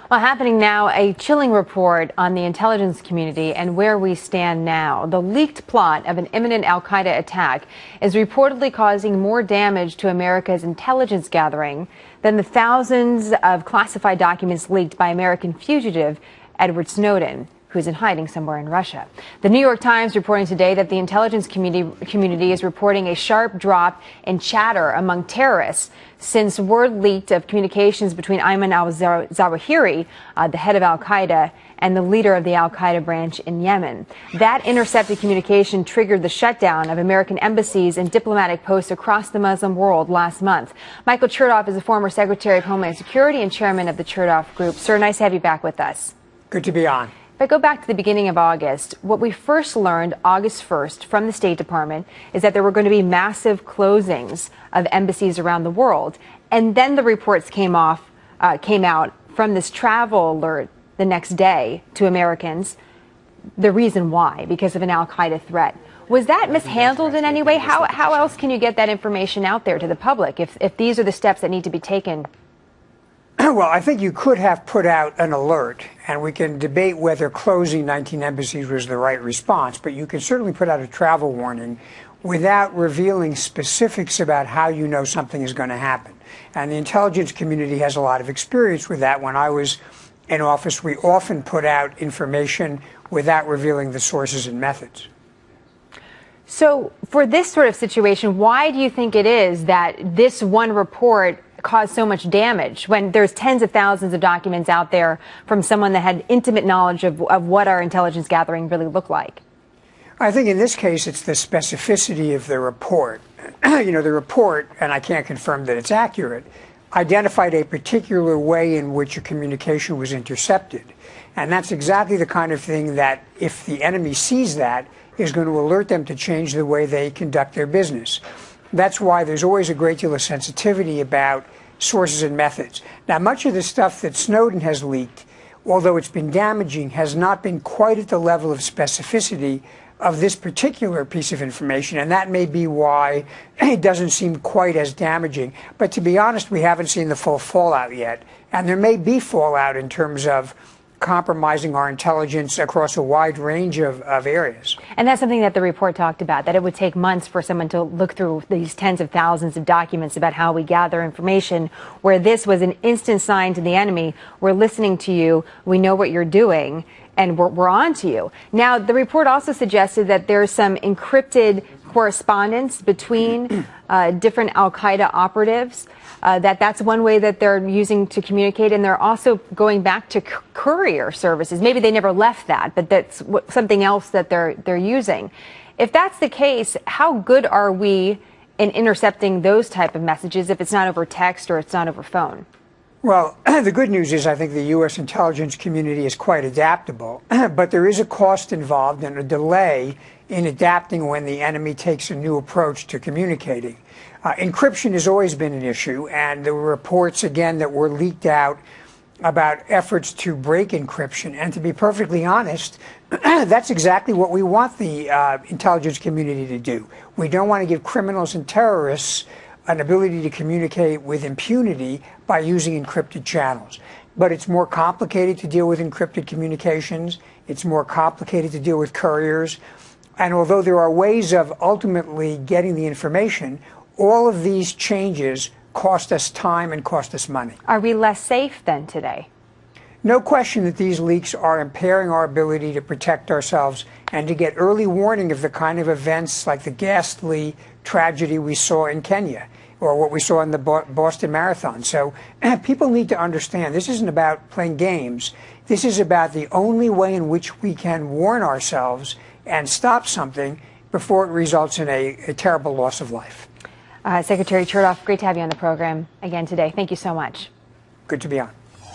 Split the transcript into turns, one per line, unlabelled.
Well, happening now, a chilling report on the intelligence community and where we stand now. The leaked plot of an imminent al-Qaeda attack is reportedly causing more damage to America's intelligence gathering than the thousands of classified documents leaked by American fugitive Edward Snowden, who's in hiding somewhere in Russia. The New York Times reporting today that the intelligence community is reporting a sharp drop in chatter among terrorists since word leaked of communications between Ayman al-Zawahiri, the head of al-Qaeda, and the leader of the al-Qaeda branch in Yemen. That intercepted communication triggered the shutdown of American embassies and diplomatic posts across the Muslim world last month. Michael Chertoff is a former Secretary of Homeland Security and chairman of the Chertoff Group. Sir, nice to have you back with us.
Good to be on.
If I go back to the beginning of August, what we first learned August 1st from the State Department is that there were going to be massive closings of embassies around the world. And then the reports came out from this travel alert the next day to Americans, the reason why, because of an al-Qaeda threat. Was that mishandled in any way? How else can you get that information out there to the public if these are the steps that need to be taken?
Well, I think you could have put out an alert, and we can debate whether closing 19 embassies was the right response, but you can certainly put out a travel warning without revealing specifics about how you know something is going to happen. And the intelligence community has a lot of experience with that. When I was in office, we often put out information without revealing the sources and methods.
So for this sort of situation, why do you think it is that this one report caused so much damage when there's tens of thousands of documents out there from someone that had intimate knowledge of what our intelligence gathering really looked like?
I think in this case, it's the specificity of the report. You know, the report, and I can't confirm that it's accurate, identified a particular way in which a communication was intercepted. And that's exactly the kind of thing that, if the enemy sees that, is going to alert them to change the way they conduct their business. That's why there's always a great deal of sensitivity about sources and methods. Now, much of the stuff that Snowden has leaked, although it's been damaging, has not been quite at the level of specificity of this particular piece of information, and that may be why it doesn't seem quite as damaging. But to be honest, we haven't seen the full fallout yet, and there may be fallout in terms of compromising our intelligence across a wide range of areas.
And that's something that the report talked about, that it would take months for someone to look through these tens of thousands of documents about how we gather information, where this was an instant sign to the enemy: we're listening to you, we know what you're doing, and we're on to you. Now, the report also suggested that there's some encrypted correspondence between different al-Qaeda operatives, that's one way that they're using to communicate, and they're also going back to courier services. Maybe they never left that, but that's something else that they're using. If that's the case, how good are we in intercepting those type of messages if it's not over text or it's not over phone?
Well, the good news is I think the U.S. intelligence community is quite adaptable, but there is a cost involved and a delay in adapting when the enemy takes a new approach to communicating. Encryption has always been an issue, and there were reports, again, that were leaked out about efforts to break encryption. And to be perfectly honest, that's exactly what we want the intelligence community to do. We don't want to give criminals and terrorists an ability to communicate with impunity by using encrypted channels. But it's more complicated to deal with encrypted communications. It's more complicated to deal with couriers. And although there are ways of ultimately getting the information, all of these changes cost us time and cost us money.
Are we less safe than today?
No question that these leaks are impairing our ability to protect ourselves and to get early warning of the kind of events like the ghastly tragedy we saw in Kenya or what we saw in the Boston Marathon. So people need to understand this isn't about playing games. This is about the only way in which we can warn ourselves and stop something before it results in a terrible loss of life.
Secretary Chertoff, great to have you on the program again today. Thank you so much.
Good to be on.